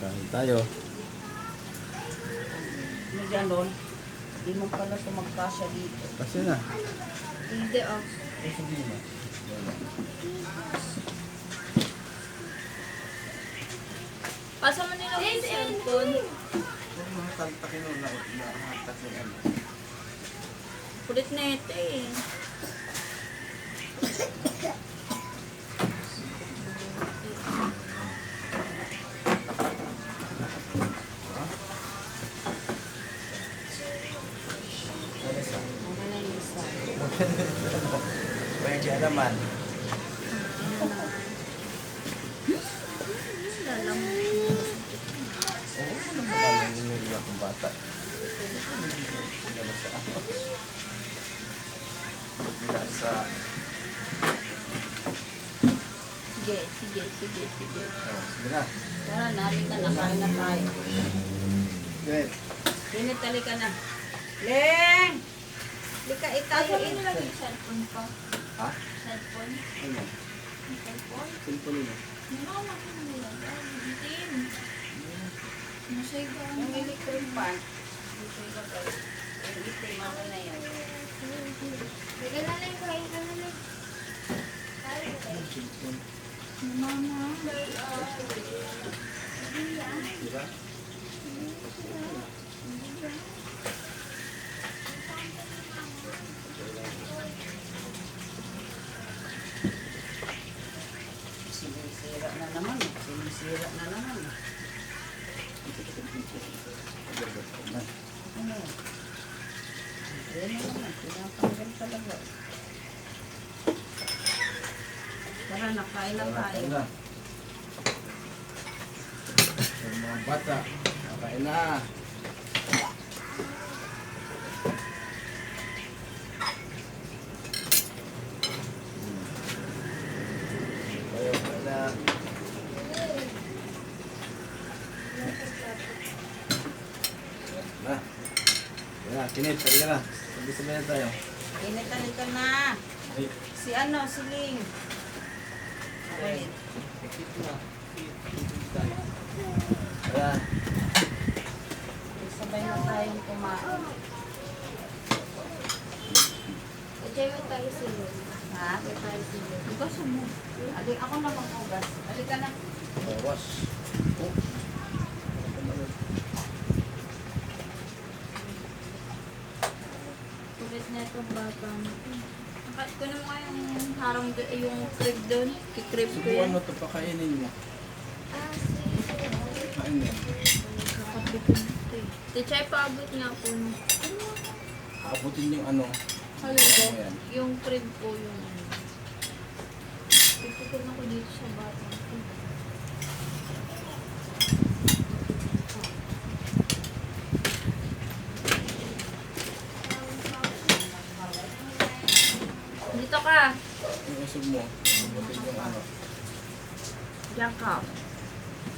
Kain tayo. May ganon. Di mo pala ito magkasya dito. Kasi na. Hindi ah. Kasi di na. Pasa mo nila yung cellphone. Huwag mga taltakin o nakahatak yung ano. Kulit na ito eh. Ano na yung isa? Pwede naman. Lalam. Oo, ano ba naman yung akong bata? Sa Sige, sige, sige, sige. sige na. Tara, narita na. Kain na tayo. Good. Pinit, talika na. Leng! Lika, itayo. Pasa mo nila yung cellphone pa. Ha? Cellphone? Ano? Yung cellphone? Cellphone nila. Nalaman ko na nila. Itim. Masay ba? Yung electric fan. Dito yung lagay. Yung itim, ako na yan. Bigla na lang, kain ka na lang. Cellphone. Mama. Diba? Sinisira na naman. Sinisira na naman. Ano? Ayan na naman. Pinapanggal talaga. Tara, nakain lang tayo. Kain na. Yung mga bata, kain na. Kayo, kain na. Na. Kain na, kinit, kain ka na. Sabay-sabay na tayo. Pinit, talika na. Ay, Si ano, si Ling. Okay. Ayan. Sabay na tayong kumain. Ejay mo tayo sila. Ha? Ejay tayo sila. Ikaw mo. Alik, ako na maghugas. Alik ka na. Bawas. Oh. Kulit na itong bata mo. Nakat ko na mga yung harang yung crib doon. Kikrib ko Subukan yan. mo ito, pakainin mo. Kain mo. Nakapit ko na ito eh. Ejay, paabot nga po. Abutin yung ano. Halo ko. Ayan. Yung crib ko yung ano. Pipikon ako dito sa bata ko. Dito ka. Yung usog mo. Abutin yung ano. Diyan ka.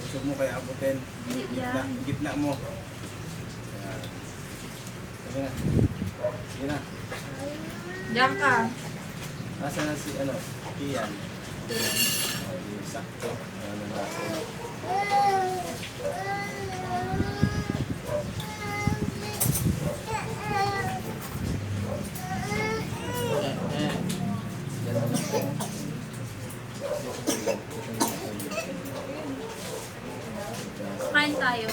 Usog mo kaya abutin. Gitna, gitna mo. Ayan. Sige na. Sige na. Diyan ka. Nasaan na si ano? Kian. Oh, yung sakto. Ayan ang natin. Yan na lang po. Kain tayo.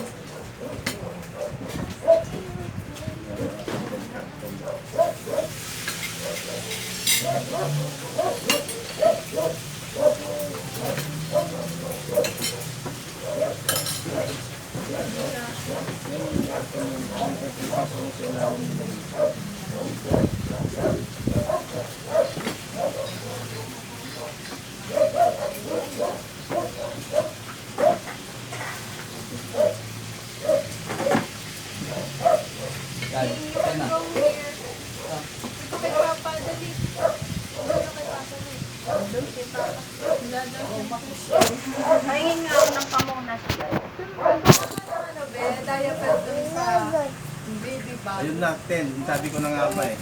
Yan. Yan na. Pahingin nga ako ng pamunas. Ano be? Diaper dun sa baby bag. Ayun na, 10. Sabi ko na nga ba eh.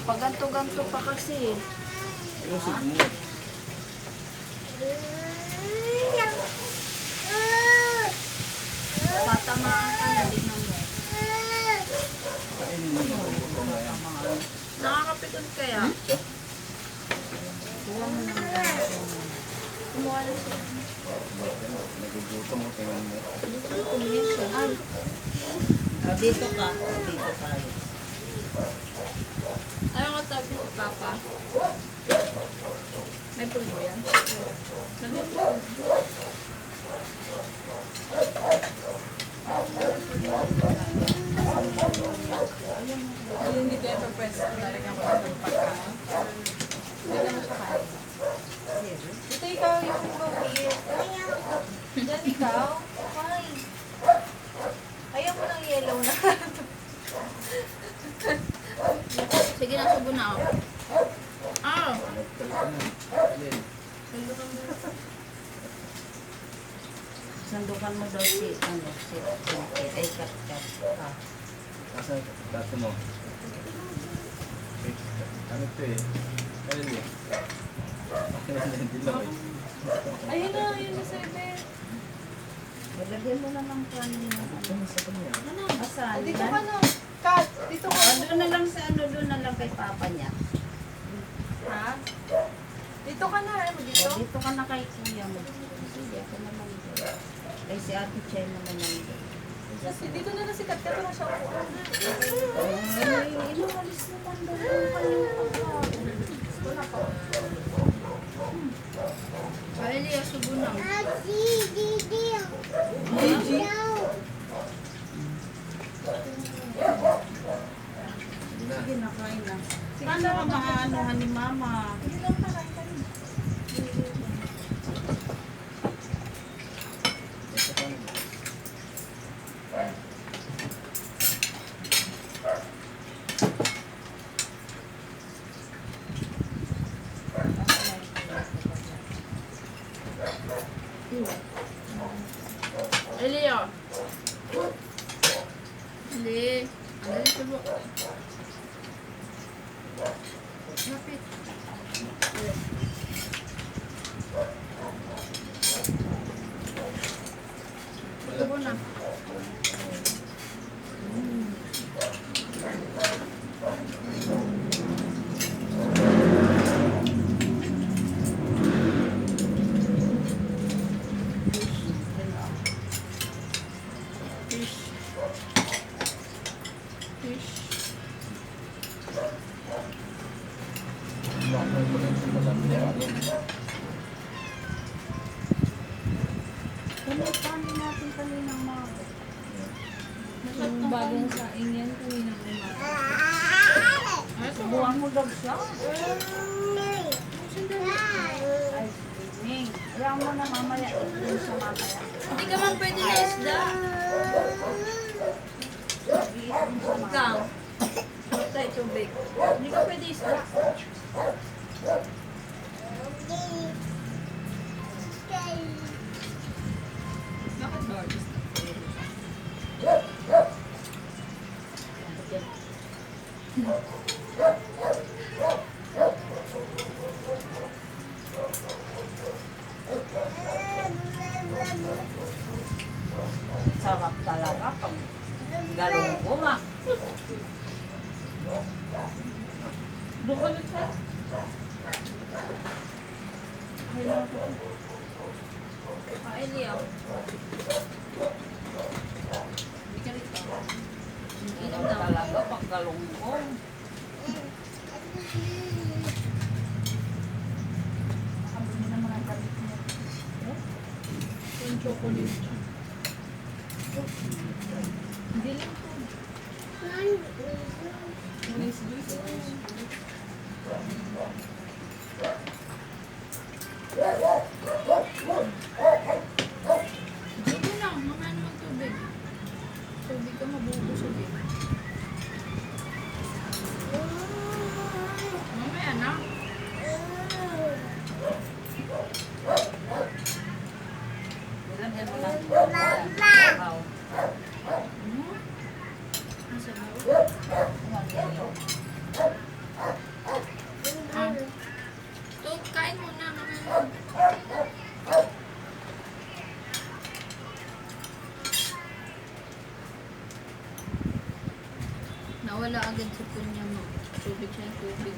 Paganto-ganto pa kasi. Ayun, mo. Huwag mo naman lang. Kumuha lang siya. Nagugutom mo, tingnan mo. Dito ko tumingin siya. Ay, Dito ka. Dito tayo. ayaw ko sabi si Papa. May pulbo yan. Hindi tayo pa-press. Talagang ako ng pagkain. Hindi ka mo siya kain. Ito ikaw yung bumit. Diyan ikaw. Why? Ayaw mo ng yellow na. Sige na, subo na ako. Ah! Alin? Sandukan mo daw si, ay, kat. Asan plato mo? Ano ito eh? Alin eh? Hindi lang eh. Ayun na, yun na seven. Lagyan mo na ng kanin. Ano sa kanya? Ano? Asan? Dito ka na. Kat, dito ka. Doon na lang sa doon na lang kay Papa niya. Ha? Dito ka na. Ano dito? Dito ka na kay Kuya mo. Sige, ako naman doon. Kay si Ate Chay naman doon. Kasi dito na si Kat. Kato na siya po. Ay, inuwalis naman doon yung kanyang pagkain. Gusto na po. Ay, Lea, subo na. Sige, nakain na. Paano ka maaanuhan ni Mama? Hindi lang nakain ka rin. Ito pa naman. Ay, Lea. Hindi. Ano yung subo? Lapit. Subo na. Fish. Fish. Bakit mo lang sa malamig na alin? Ano paano natin kaninang Mama? Yung bagong saing yan, kuminang umaga. Ay, Subuhan mo daw siya. Ay, Ning. Ayaw mo na mamaya. Ito siya mamaya. Hindi ka man pwede na isda. Mag-iit din siya mamaya. Ikaw. Tayo tubig. Hindi ka pwede isda. Bakit ba? Sarap talaga pag galunggong ah. Doon ulit sa. Ay, Lea. Hindi ka rito. Inom Sarap na. talaga pag galunggong. Nakabili naman ang kabit niya. Yung chocolate. Hindi lang po. Nice juice. Sige lang, mamaya naman tubig. Tubig ka mabubusog eh. Mamaya na. Nilagyan mo lang. Wow. Nasa mo? Nilagyan mo. Ah. To, kain muna. Mamaya na. Nawala agad sa punya mo. Tubig siya yung tubig.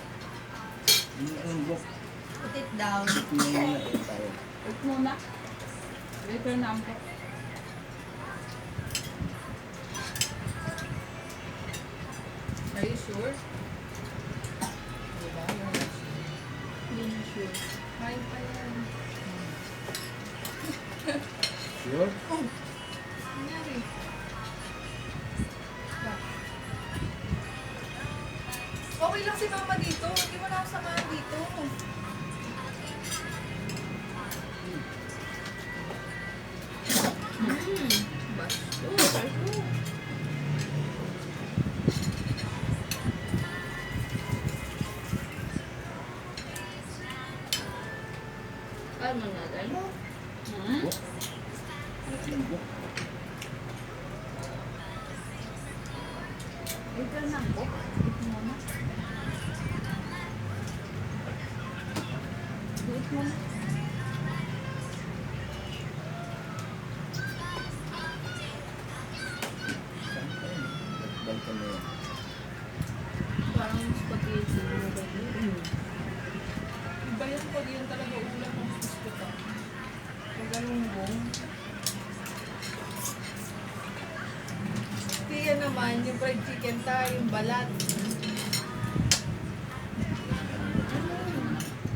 Ang book. Put it down. Muna tayo. Wait muna. Later na ako. Are you sure? Diba? Yung Hindi na sure. Fine pa yan. Sure? Nangyari. Okay lang si mama dito. Hindi mo na ako samahan dito. Basto. Kaya mo na lang. Hmm? Book? Ang book? Later na ako. Eat muna. Eat muna. Saan pa yun? Balkan na yan. Parang spaghetti. Iba yan pag yun talaga ulam ng gusto ka. Pag galunggong. Kaya naman, yung fried chicken tayo, yung balat.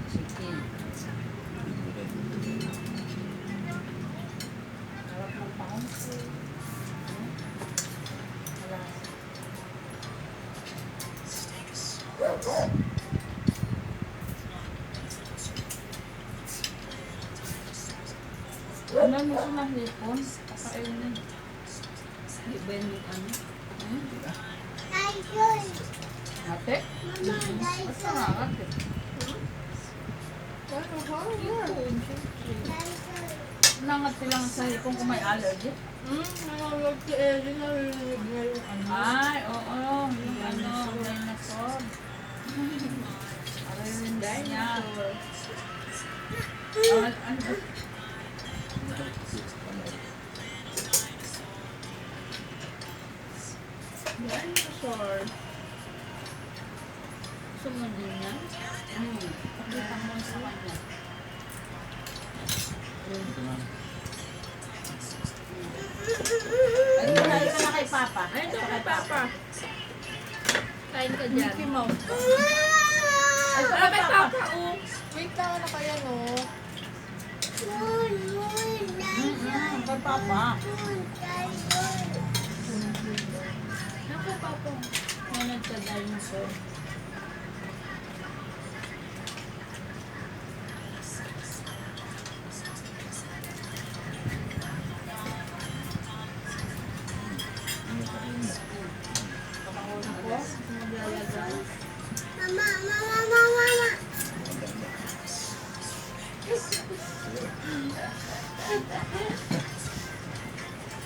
Chicken. Harap ng paungsi. Wala. Ano mo siya ng hipon? Kakainin. Di ba yun yung ano? Ate? Basta nga ate. Ano ha? Yun, syempre. Nangat sila sa hipon kung may allergy. Nangalag si Ellie, narinig niya yung ano. Ay, oo. Yung ano, dinosaur. Narinig niya. Ano? Dinosaur. Gusto mo din yan? Pakita mo sa kanya. Ito na. Ay, kumain ka na kay Papa. Ay, ito kay Papa. Kain ka dyan. Mickey Mouse. Ay, ito kay Papa, oh. Wait lang, ano kaya no? Kay Papa. Ako, Papa. May nagka-dinosaur. Ako? Maglalagay.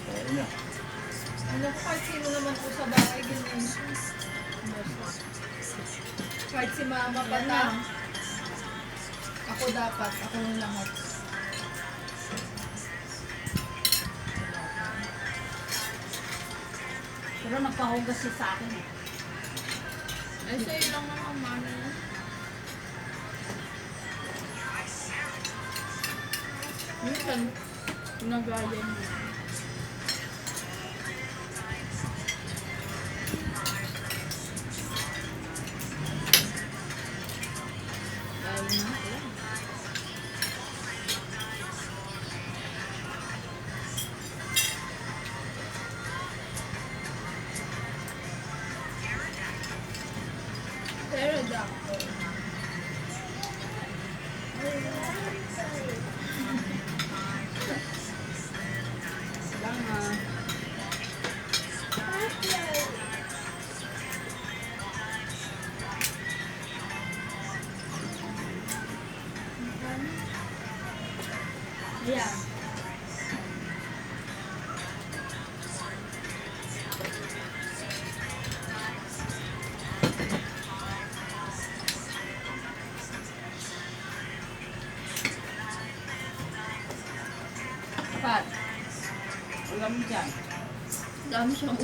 Tayo na. Ano ko kahit sino naman po sa bahay, ganyan siya. Kahit si mama pa na. Ako dapat, ako yung lahat. Pero nagpahugas siya sa akin eh. Ay, sa'yo lang naman, mami. Minsan, nagaya niya. Dahil na, wala. Pterodactyl. Salamat. Ayan. Pat, ulam dyan. Dami siyang